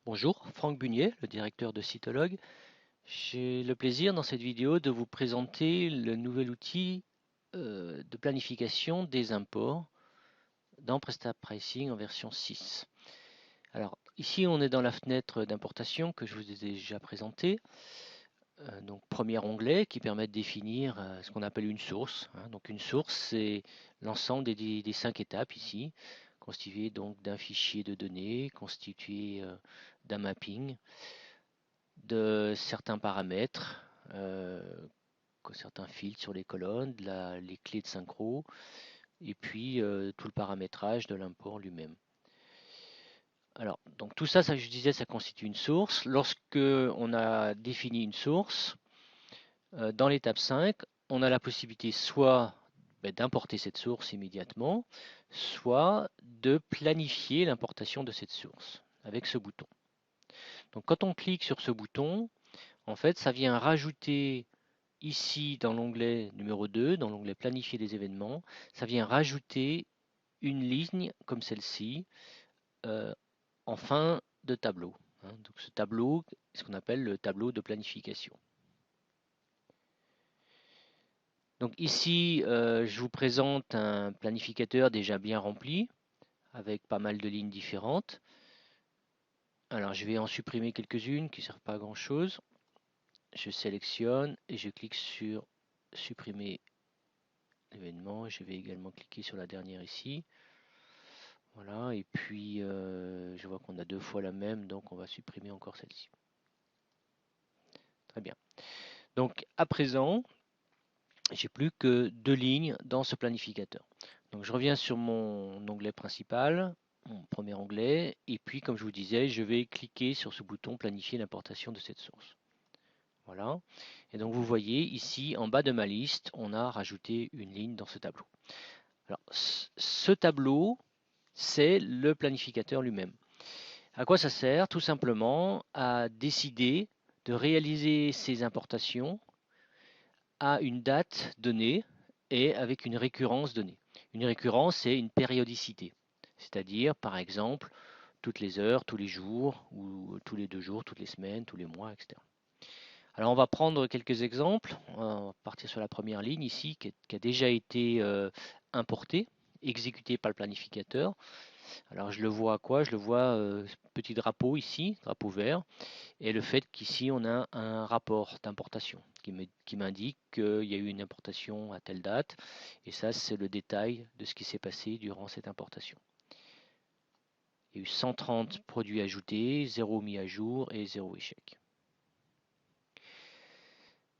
Bonjour, Franck Bunier, le directeur de Cytologue. J'ai le plaisir dans cette vidéo de vous présenter le nouvel outil de planification des imports dans PrestaPricing en version 6. Alors ici on est dans la fenêtre d'importation que je vous ai déjà présentée. Donc premier onglet qui permet de définir ce qu'on appelle une source. Donc une source c'est l'ensemble des 5 étapes ici, constitué donc d'un fichier de données, constitué d'un mapping, de certains paramètres, certains filtres sur les colonnes, les clés de synchro, et puis tout le paramétrage de l'import lui-même. Alors, donc tout ça, je disais, ça constitue une source. Lorsque on a défini une source, dans l'étape 5, on a la possibilité soit d'importer cette source immédiatement, soit de planifier l'importation de cette source avec ce bouton. Donc quand on clique sur ce bouton, en fait, ça vient rajouter ici dans l'onglet numéro 2, dans l'onglet planifier des événements, ça vient rajouter une ligne comme celle-ci euh, en fin de tableau. Donc ce tableau, c'est ce qu'on appelle le tableau de planification. Donc ici, je vous présente un planificateur déjà bien rempli, avec pas mal de lignes différentes. Alors je vais en supprimer quelques-unes qui ne servent pas à grand chose. Je sélectionne et je clique sur supprimer l'événement. Je vais également cliquer sur la dernière ici. Voilà, et puis je vois qu'on a deux fois la même, donc on va supprimer encore celle-ci. Très bien. Donc à présent, j'ai plus que deux lignes dans ce planificateur. Donc je reviens sur mon onglet principal, mon premier onglet, et puis comme je vous disais, je vais cliquer sur ce bouton planifier l'importation de cette source. Voilà. Et donc vous voyez ici en bas de ma liste, on a rajouté une ligne dans ce tableau. Alors ce tableau, c'est le planificateur lui-même. À quoi ça sert? Tout simplement à décider de réaliser ces importations à une date donnée et avec une récurrence donnée. Une récurrence, c'est une périodicité. C'est-à-dire, par exemple, toutes les heures, tous les jours, ou tous les 2 jours, toutes les semaines, tous les mois, etc. Alors, on va prendre quelques exemples. On va partir sur la première ligne ici, qui a déjà été importée, exécutée par le planificateur. Alors je le vois à quoi? Je le vois petit drapeau ici, drapeau vert, et le fait qu'ici on a un rapport d'importation qui m'indique qu'il y a eu une importation à telle date, et ça c'est le détail de ce qui s'est passé durant cette importation. Il y a eu 130 produits ajoutés, 0 mis à jour et 0 échec.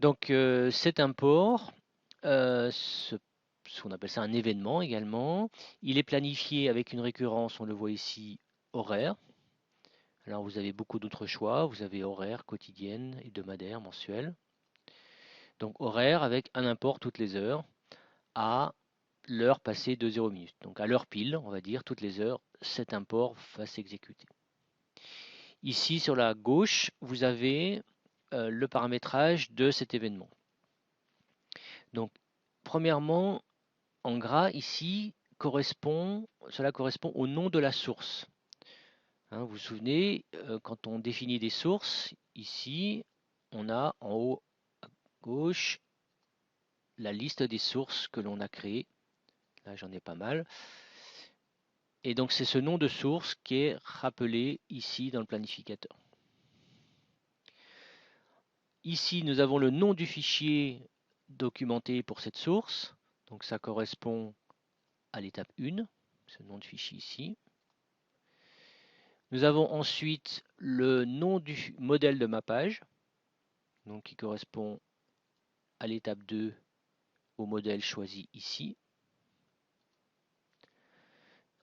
Donc cet import, ce qu'on appelle ça un événement également, il est planifié avec une récurrence, on le voit ici, horaire. Alors vous avez beaucoup d'autres choix, vous avez horaire, quotidienne, hebdomadaire, mensuel. Donc horaire avec un import toutes les heures à l'heure passée de 0 minutes. Donc à l'heure pile, on va dire, toutes les heures, cet import va s'exécuter. Ici sur la gauche, vous avez le paramétrage de cet événement. Donc premièrement, en gras ici, cela correspond au nom de la source. Vous vous souvenez, quand on définit des sources, ici, on a en haut à gauche la liste des sources que l'on a créées. Là, j'en ai pas mal. Et donc, c'est ce nom de source qui est rappelé ici dans le planificateur. Ici, nous avons le nom du fichier documenté pour cette source. Donc, ça correspond à l'étape 1, ce nom de fichier ici. Nous avons ensuite le nom du modèle de mappage, donc qui correspond à l'étape 2 au modèle choisi ici.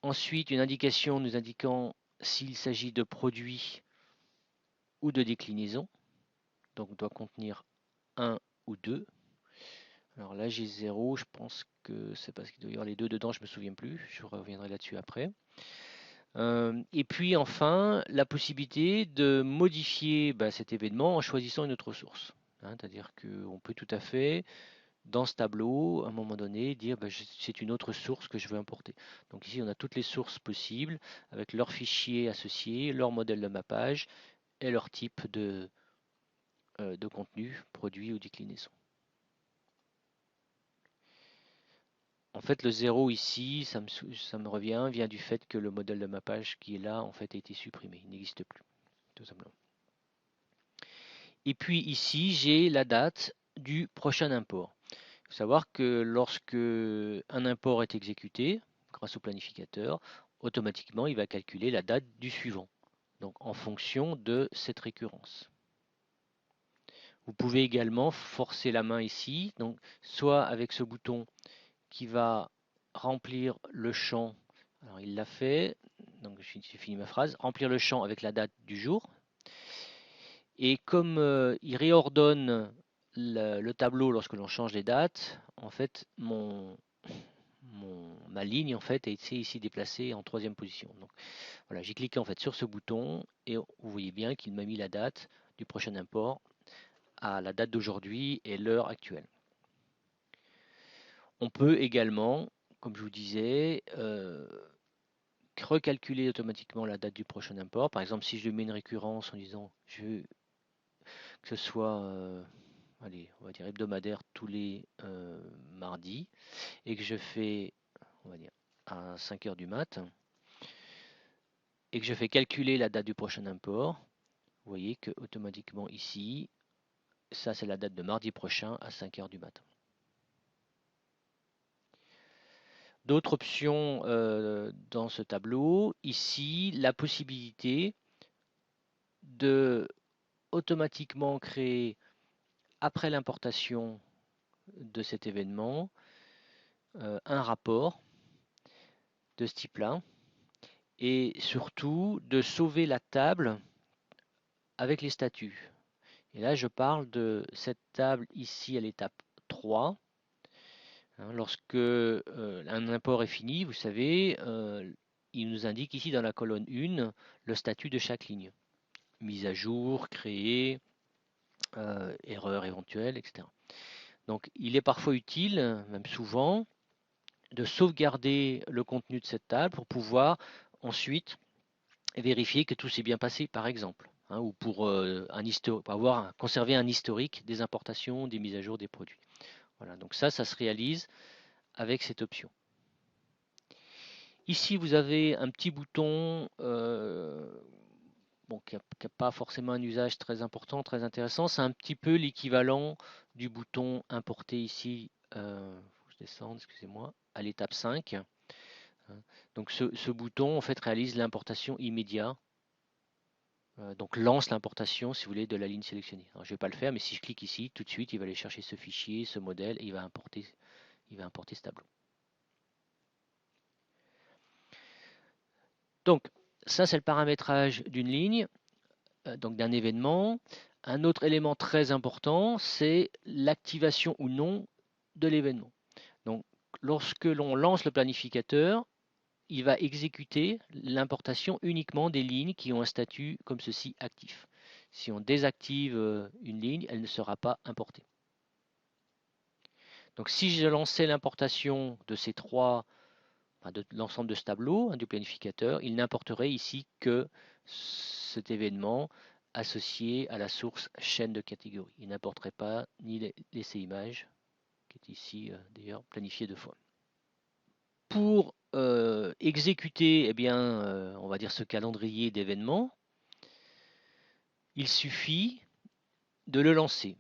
Ensuite, une indication nous indiquant s'il s'agit de produits ou de déclinaison. Donc, doit contenir 1 ou 2. Alors là, j'ai 0. Je pense que c'est parce qu'il doit y avoir les deux dedans. Je ne me souviens plus. Je reviendrai là-dessus après. Et puis enfin, la possibilité de modifier cet événement en choisissant une autre source. C'est-à-dire qu'on peut tout à fait dans ce tableau, à un moment donné, dire ben, c'est une autre source que je veux importer. Donc ici, on a toutes les sources possibles avec leurs fichiers associés, leur modèle de mappage et leur type de contenu, produit ou déclinaison. En fait, le 0 ici, ça me revient, vient du fait que le modèle de mappage qui est là, en fait, a été supprimé. Il n'existe plus, tout simplement. Et puis ici, j'ai la date du prochain import. Il faut savoir que lorsque un import est exécuté, grâce au planificateur, automatiquement, il va calculer la date du suivant. Donc, en fonction de cette récurrence. Vous pouvez également forcer la main ici, donc soit avec ce bouton qui va remplir le champ. Alors il l'a fait, donc j'ai fini ma phrase, remplir le champ avec la date du jour. Et comme il réordonne le tableau lorsque l'on change les dates, en fait ma ligne en fait a été ici déplacée en troisième position. Donc voilà, j'ai cliqué en fait sur ce bouton et vous voyez bien qu'il m'a mis la date du prochain import à la date d'aujourd'hui et l'heure actuelle. On peut également, comme je vous disais, recalculer automatiquement la date du prochain import. Par exemple, si je mets une récurrence en disant je veux que ce soit allez, on va dire hebdomadaire tous les mardis et que je fais on va dire à 5 heures du mat et que je fais calculer la date du prochain import, vous voyez que automatiquement ici, ça c'est la date de mardi prochain à 5 heures du matin. D'autres options dans ce tableau, ici la possibilité de automatiquement créer après l'importation de cet événement un rapport de ce type-là et surtout de sauver la table avec les statuts. Et là, je parle de cette table ici à l'étape 3. Lorsque un import est fini, vous savez, il nous indique ici dans la colonne 1 le statut de chaque ligne. Mise à jour, créée, erreur éventuelle, etc. Donc il est parfois utile, même souvent, de sauvegarder le contenu de cette table pour pouvoir ensuite vérifier que tout s'est bien passé, par exemple, ou pour conserver un historique des importations, des mises à jour des produits. Voilà, donc ça se réalise avec cette option. Ici, vous avez un petit bouton qui n'a pas forcément un usage très important, très intéressant. C'est un petit peu l'équivalent du bouton importer ici, je descends, excusez-moi, à l'étape 5. Donc ce bouton en fait réalise l'importation immédiate, donc lance l'importation si vous voulez de la ligne sélectionnée. Alors, je ne vais pas le faire, mais si je clique ici, tout de suite il va aller chercher ce fichier, ce modèle et il va importer ce tableau. Donc ça c'est le paramétrage d'une ligne, donc d'un événement. Un autre élément très important, c'est l'activation ou non de l'événement. Donc lorsque l'on lance le planificateur, il va exécuter l'importation uniquement des lignes qui ont un statut comme ceci actif. Si on désactive une ligne, elle ne sera pas importée. Donc si je lançais l'importation de ces trois, de l'ensemble de ce tableau, du planificateur, il n'importerait ici que cet événement associé à la source chaîne de catégorie. Il n'importerait pas ni l'essai image, qui est ici d'ailleurs planifié 2 fois. Pour exécuter, eh bien, on va dire ce calendrier d'événements, il suffit de le lancer.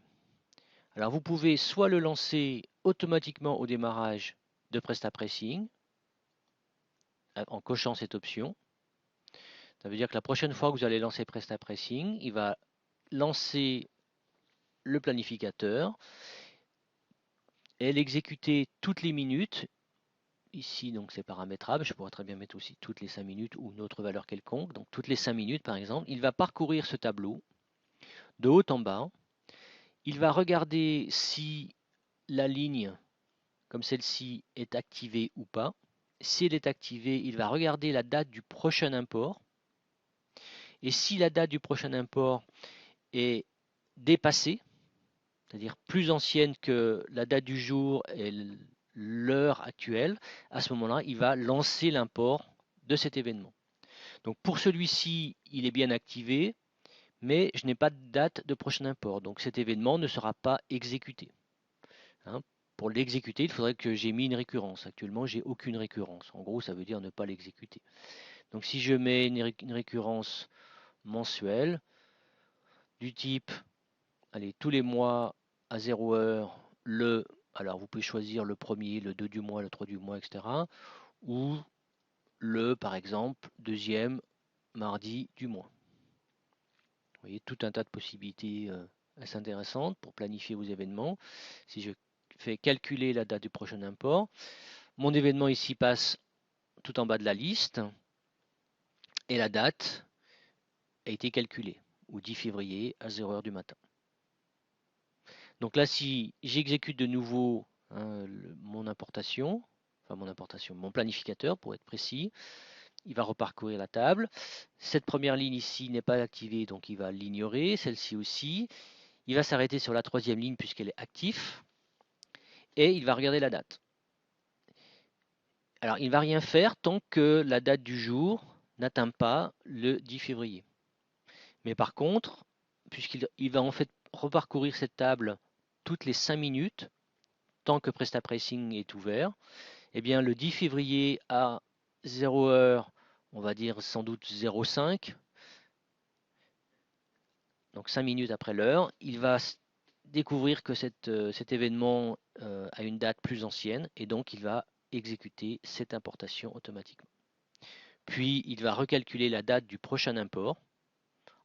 Alors vous pouvez soit le lancer automatiquement au démarrage de PrestaPressing en cochant cette option. Ça veut dire que la prochaine fois que vous allez lancer PrestaPressing, il va lancer le planificateur et l'exécuter toutes les minutes. Ici, donc c'est paramétrable. Je pourrais très bien mettre aussi toutes les 5 minutes ou une autre valeur quelconque. Donc toutes les 5 minutes, par exemple, il va parcourir ce tableau de haut en bas. Il va regarder si la ligne comme celle-ci est activée ou pas. Si elle est activée, il va regarder la date du prochain import. Et si la date du prochain import est dépassée, c'est-à-dire plus ancienne que la date du jour et l'heure actuelle, à ce moment-là, il va lancer l'import de cet événement. Donc pour celui-ci, il est bien activé, mais je n'ai pas de date de prochain import. Donc cet événement ne sera pas exécuté. Hein. Pour l'exécuter, il faudrait que j'ai mis une récurrence. Actuellement, j'ai aucune récurrence. En gros, ça veut dire ne pas l'exécuter. Donc si je mets une récurrence mensuelle du type, allez, tous les mois à 0 heure, alors vous pouvez choisir le premier, le 2 du mois, le 3 du mois, etc. Ou par exemple, deuxième mardi du mois. Vous voyez, tout un tas de possibilités assez intéressantes pour planifier vos événements. Si je fais calculer la date du prochain import, mon événement ici passe tout en bas de la liste et la date a été calculée au 10 février à 0 heure du matin. Donc là, si j'exécute de nouveau mon planificateur pour être précis, il va reparcourir la table. Cette première ligne ici n'est pas activée, donc il va l'ignorer, celle-ci aussi. Il va s'arrêter sur la troisième ligne puisqu'elle est active et il va regarder la date. Alors, il ne va rien faire tant que la date du jour n'atteint pas le 10 février. Mais par contre, puisqu'il va en fait reparcourir cette table toutes les 5 minutes, tant que PrestaPricing est ouvert, eh bien le 10 février à 0 heure, on va dire sans doute 0,5, donc 5 minutes après l'heure, il va découvrir que cet événement a une date plus ancienne et donc il va exécuter cette importation automatiquement. Puis il va recalculer la date du prochain import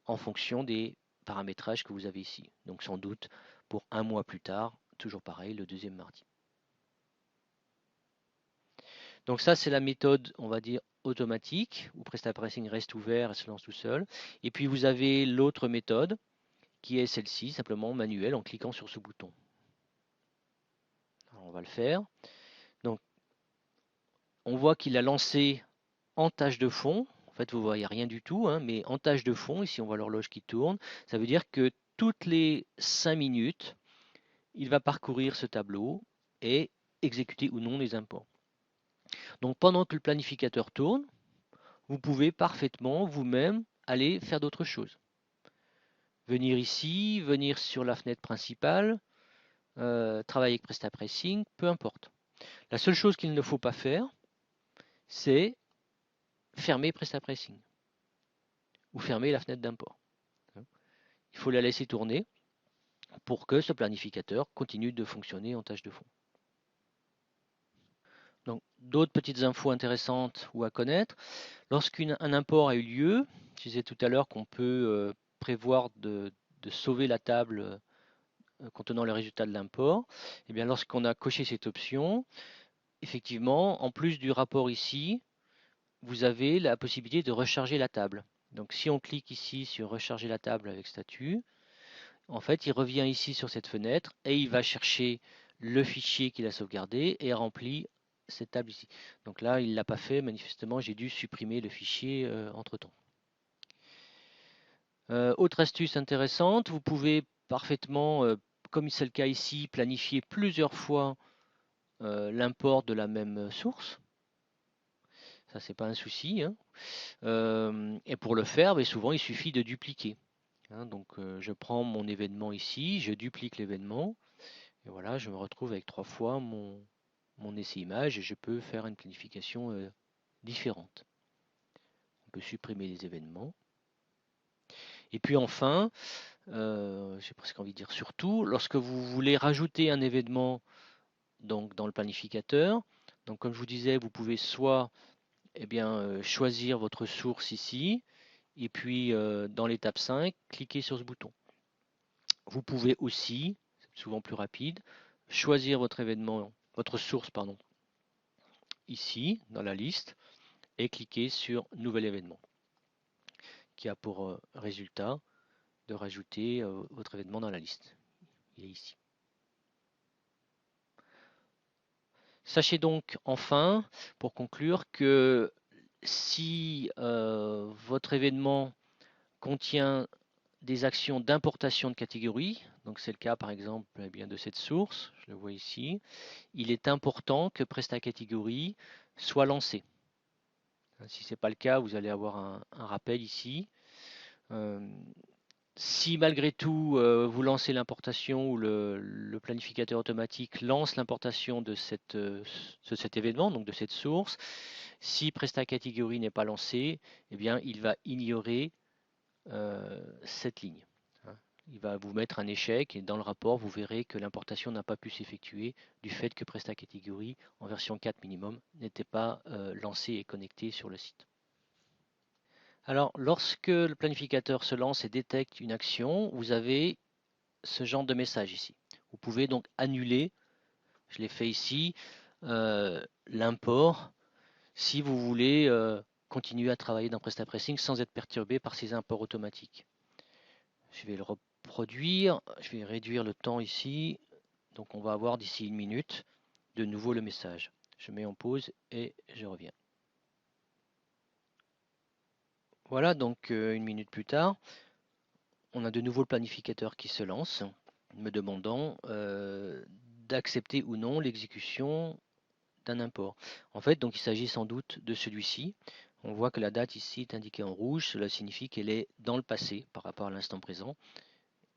en fonction des paramétrages que vous avez ici. Donc sans doute pour un mois plus tard, toujours pareil, le deuxième mardi. Donc ça, c'est la méthode, on va dire, automatique, où PrestaPricing reste ouvert et se lance tout seul. Et puis vous avez l'autre méthode, qui est celle-ci, simplement manuelle, en cliquant sur ce bouton. Alors, on va le faire. Donc, on voit qu'il a lancé en tâche de fond. En fait, vous ne voyez rien du tout, hein, mais en tâche de fond, ici on voit l'horloge qui tourne. Ça veut dire que toutes les 5 minutes, il va parcourir ce tableau et exécuter ou non les imports. Donc pendant que le planificateur tourne, vous pouvez parfaitement vous-même aller faire d'autres choses. Venir ici, venir sur la fenêtre principale, travailler avec PrestaPricing, peu importe. La seule chose qu'il ne faut pas faire, c'est fermer PrestaPricing ou fermer la fenêtre d'import. Il faut la laisser tourner pour que ce planificateur continue de fonctionner en tâche de fond. Donc, d'autres petites infos intéressantes ou à connaître. Lorsqu'un import a eu lieu, je disais tout à l'heure qu'on peut prévoir de sauver la table contenant le résultat de l'import. Et bien, lorsqu'on a coché cette option, effectivement, en plus du rapport ici, vous avez la possibilité de recharger la table. Donc, si on clique ici sur recharger la table avec statut, en fait, il revient ici sur cette fenêtre et il va chercher le fichier qu'il a sauvegardé et remplit cette table ici. Donc là, il ne l'a pas fait, manifestement, j'ai dû supprimer le fichier entre-temps. Autre astuce intéressante, vous pouvez parfaitement, comme c'est le cas ici, planifier plusieurs fois l'import de la même source. Ça, c'est pas un souci. Hein. Et pour le faire, mais souvent, il suffit de dupliquer. Hein, donc, je prends mon événement ici, je duplique l'événement, et voilà, je me retrouve avec 3 fois mon essai image et je peux faire une planification différente. On peut supprimer les événements. Et puis enfin, j'ai presque envie de dire surtout, lorsque vous voulez rajouter un événement donc, dans le planificateur, donc comme je vous disais, vous pouvez soit choisir votre source ici, et puis dans l'étape 5, cliquez sur ce bouton. Vous pouvez aussi, c'est souvent plus rapide, choisir votre événement, votre source, pardon, ici dans la liste, et cliquer sur Nouvel événement, qui a pour résultat de rajouter votre événement dans la liste. Il est ici. Sachez donc enfin, pour conclure, que si votre événement contient des actions d'importation de catégorie. Donc c'est le cas par exemple eh bien, de cette source, je le vois ici. Il est important que PrestaCatégorie soit lancé. Si ce n'est pas le cas, vous allez avoir un rappel ici. Si malgré tout vous lancez l'importation ou le planificateur automatique lance l'importation de cet événement, donc de cette source, si PrestaCatégorie n'est pas lancé, eh bien il va ignorer cette ligne. Il va vous mettre un échec et dans le rapport, vous verrez que l'importation n'a pas pu s'effectuer du fait que PrestaCatégorie en version 4 minimum n'était pas lancé et connecté sur le site. Alors, lorsque le planificateur se lance et détecte une action, vous avez ce genre de message ici. Vous pouvez donc annuler, je l'ai fait ici, l'import si vous voulez continuer à travailler dans PrestaPressing sans être perturbé par ces imports automatiques. Je vais le reproduire, je vais réduire le temps ici. Donc on va avoir d'ici 1 minute de nouveau le message. Je mets en pause et je reviens. Voilà, donc 1 minute plus tard, on a de nouveau le planificateur qui se lance, me demandant d'accepter ou non l'exécution d'un import. En fait, donc il s'agit sans doute de celui-ci. On voit que la date ici est indiquée en rouge, cela signifie qu'elle est dans le passé par rapport à l'instant présent.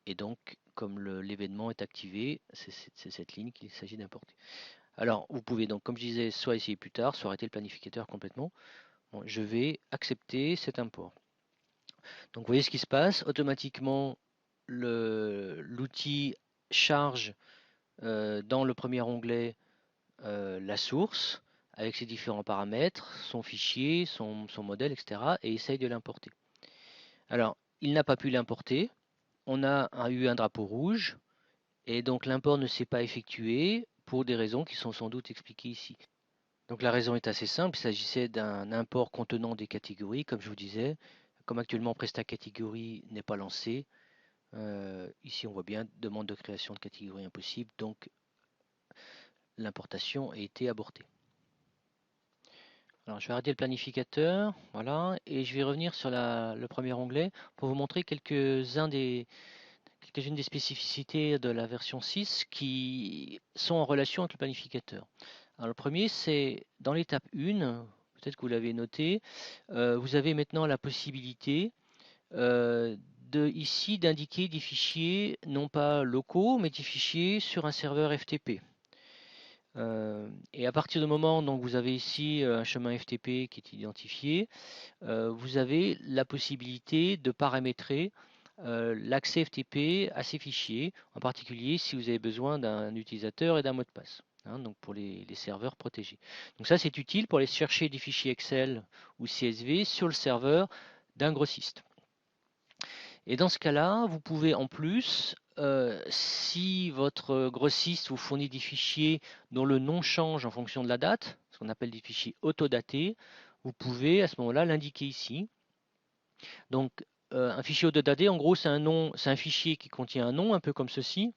Et donc, comme l'événement est activé, c'est cette ligne qu'il s'agit d'importer. Alors, vous pouvez donc, comme je disais, soit essayer plus tard, soit arrêter le planificateur complètement. Bon, je vais accepter cet import. Donc, vous voyez ce qui se passe. Automatiquement, l'outil charge dans le premier onglet la source avec ses différents paramètres, son fichier, son modèle, etc. et essaye de l'importer. Alors, il n'a pas pu l'importer. On a eu un drapeau rouge et donc l'import ne s'est pas effectué pour des raisons qui sont sans doute expliquées ici. Donc la raison est assez simple, il s'agissait d'un import contenant des catégories, comme je vous disais. Comme actuellement PrestaCatégorie n'est pas lancé, ici on voit bien demande de création de catégorie impossible, donc l'importation a été abortée. Alors je vais arrêter le planificateur, voilà, et je vais revenir sur le premier onglet pour vous montrer quelques-unes des spécificités de la version 6 qui sont en relation avec le planificateur. Alors le premier, c'est dans l'étape 1, peut-être que vous l'avez noté, vous avez maintenant la possibilité ici d'indiquer des fichiers non pas locaux, mais des fichiers sur un serveur FTP. Et à partir du moment où vous avez ici un chemin FTP qui est identifié, vous avez la possibilité de paramétrer l'accès FTP à ces fichiers, en particulier si vous avez besoin d'un utilisateur et d'un mot de passe, donc pour les serveurs protégés. Donc ça c'est utile pour aller chercher des fichiers Excel ou CSV sur le serveur d'un grossiste. Et dans ce cas-là, vous pouvez en plus, si votre grossiste vous fournit des fichiers dont le nom change en fonction de la date, ce qu'on appelle des fichiers autodatés, vous pouvez à ce moment-là l'indiquer ici. Donc un fichier autodaté, en gros, c'est un fichier qui contient un nom, un peu comme ceci,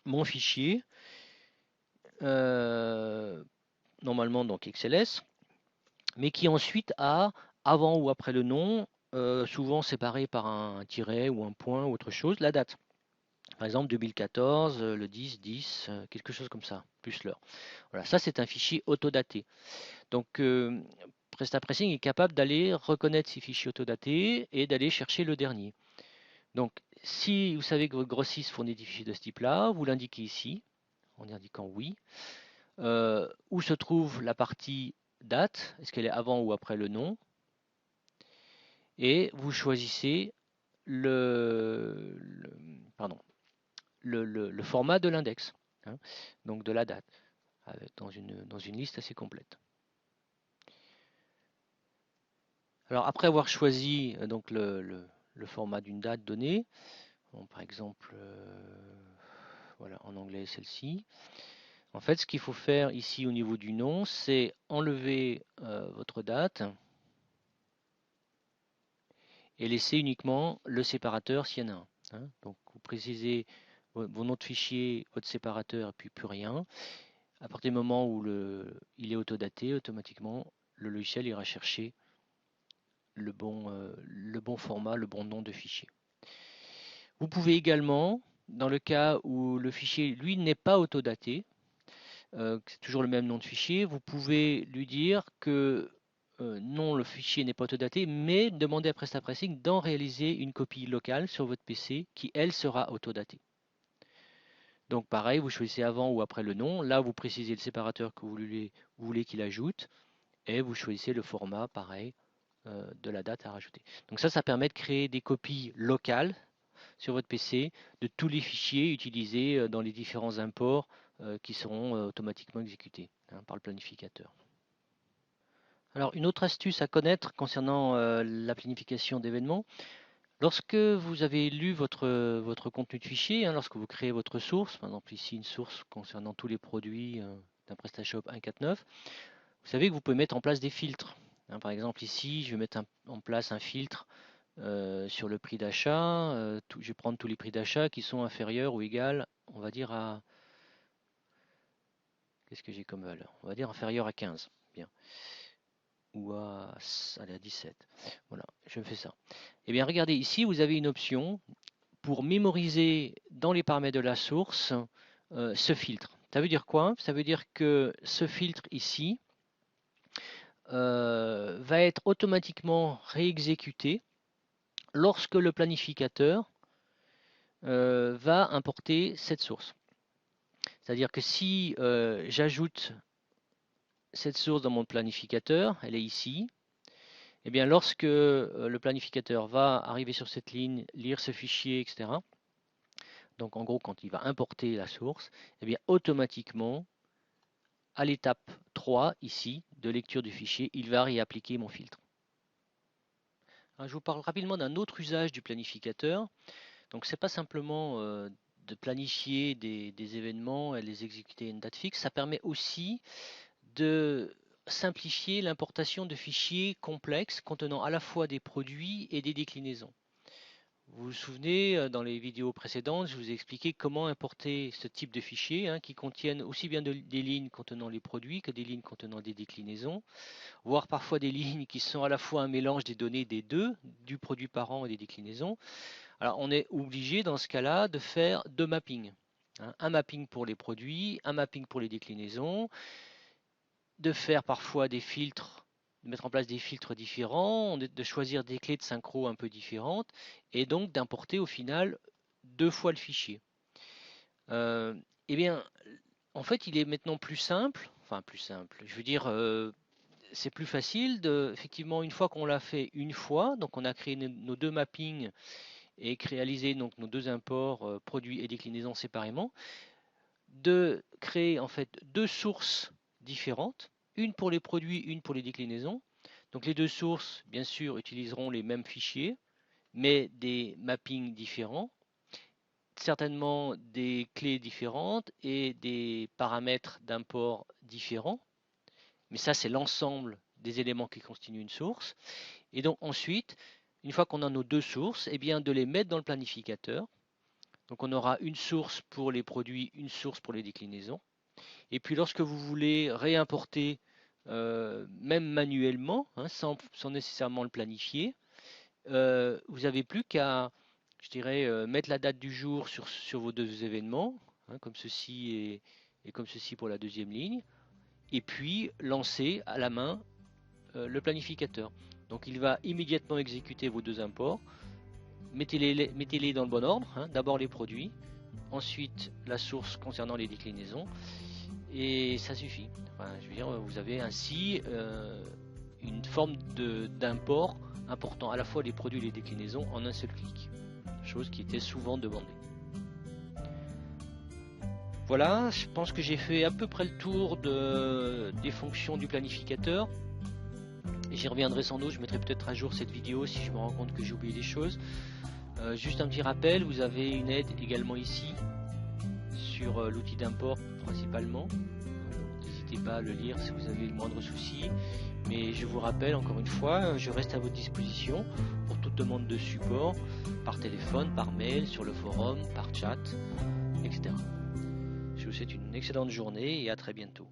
mon fichier, normalement donc XLS, mais qui ensuite a, avant ou après le nom, souvent séparé par un tiret ou un point ou autre chose, la date. Par exemple 2014, le 10-10, quelque chose comme ça, plus l'heure. Voilà, ça c'est un fichier autodaté. Donc PrestaPressing est capable d'aller reconnaître ces fichiers autodatés et d'aller chercher le dernier. Donc si vous savez que votre grossiste fournit des fichiers de ce type-là, vous l'indiquez ici, en indiquant oui. Où se trouve la partie date, est-ce qu'elle est avant ou après le nom? Et vous choisissez pardon, le format de l'index, donc de la date, dans une liste assez complète. Alors après avoir choisi donc le format d'une date donnée, bon, par exemple, voilà, en anglais celle-ci. En fait, ce qu'il faut faire ici au niveau du nom, c'est enlever votre date et laisser uniquement le séparateur s'il y en a un. Donc vous précisez vos noms de fichier, votre séparateur et puis plus rien. À partir du moment où il est autodaté, automatiquement, le logiciel ira chercher le bon format, le bon nom de fichier. Vous pouvez également, dans le cas où le fichier, lui, n'est pas autodaté, c'est toujours le même nom de fichier, vous pouvez lui dire que non, le fichier n'est pas autodaté, mais demander à PrestaPressing d'en réaliser une copie locale sur votre PC qui, elle, sera autodatée. Donc pareil, vous choisissez avant ou après le nom. Là, vous précisez le séparateur que vous voulez qu'il ajoute et vous choisissez le format, pareil, de la date à rajouter. Donc ça permet de créer des copies locales sur votre PC de tous les fichiers utilisés dans les différents imports qui seront automatiquement exécutés par le planificateur. Alors, une autre astuce à connaître concernant la planification d'événements, lorsque vous avez lu votre contenu de fichier, lorsque vous créez votre source, par exemple ici une source concernant tous les produits d'un PrestaShop 1.4.9, vous savez que vous pouvez mettre en place des filtres. Par exemple ici, je vais mettre en place un filtre sur le prix d'achat. Je vais prendre tous les prix d'achat qui sont inférieurs ou égaux, on va dire à... Qu'est-ce que j'ai comme valeur? On va dire inférieur à 15. Bien. Ou allez, à 17. Voilà, je fais ça. Et bien, regardez, ici, vous avez une option pour mémoriser dans les paramètres de la source ce filtre. Ça veut dire quoi? Ça veut dire que ce filtre ici va être automatiquement réexécuté lorsque le planificateur va importer cette source. C'est-à-dire que si j'ajoute cette source dans mon planificateur, elle est ici, et bien lorsque le planificateur va arriver sur cette ligne, lire ce fichier, etc., donc en gros quand il va importer la source, et bien automatiquement, à l'étape 3, ici, de lecture du fichier, il va réappliquer mon filtre. Alors, je vous parle rapidement d'un autre usage du planificateur. Donc c'est pas simplement de planifier des événements et les exécuter à une date fixe, ça permet aussi de simplifier l'importation de fichiers complexes contenant à la fois des produits et des déclinaisons. Vous vous souvenez, dans les vidéos précédentes, je vous ai expliqué comment importer ce type de fichiers qui contiennent aussi bien des lignes contenant les produits que des lignes contenant des déclinaisons, voire parfois des lignes qui sont à la fois un mélange des données des deux, du produit parent et des déclinaisons. Alors on est obligé dans ce cas-là de faire deux mappings. Un mapping pour les produits, un mapping pour les déclinaisons, de faire parfois des filtres, de mettre en place des filtres différents, de choisir des clés de synchro un peu différentes, et donc d'importer au final deux fois le fichier. Eh bien, en fait, il est maintenant plus simple, enfin plus simple, je veux dire, c'est plus facile effectivement, une fois qu'on l'a fait une fois, donc on a créé nos deux mappings et réalisé donc nos deux imports produits et déclinaisons séparément, de créer en fait deux sources différentes, une pour les produits, une pour les déclinaisons. Donc les deux sources, bien sûr, utiliseront les mêmes fichiers, mais des mappings différents, certainement des clés différentes et des paramètres d'import différents. Mais ça, c'est l'ensemble des éléments qui constituent une source. Et donc ensuite, une fois qu'on a nos deux sources, eh bien de les mettre dans le planificateur. Donc on aura une source pour les produits, une source pour les déclinaisons. Et puis lorsque vous voulez réimporter, même manuellement, sans nécessairement le planifier, vous n'avez plus qu'à, je dirais, mettre la date du jour sur vos deux événements, comme ceci et comme ceci pour la deuxième ligne, et puis lancer à la main le planificateur. Donc il va immédiatement exécuter vos deux imports. Mettez-les dans le bon ordre. D'abord les produits, ensuite la source concernant les déclinaisons, et ça suffit. Enfin, je veux dire, vous avez ainsi une forme d'import important à la fois les produits et les déclinaisons en un seul clic, chose qui était souvent demandée. Voilà, je pense que j'ai fait à peu près le tour des fonctions du planificateur. J'y reviendrai sans doute, je mettrai peut-être à jour cette vidéo si je me rends compte que j'ai oublié des choses. Juste un petit rappel, vous avez une aide également ici sur l'outil d'import principalement. N'hésitez pas à le lire si vous avez le moindre souci. Mais je vous rappelle encore une fois, je reste à votre disposition pour toute demande de support, par téléphone, par mail, sur le forum, par chat, etc. Je vous souhaite une excellente journée et à très bientôt.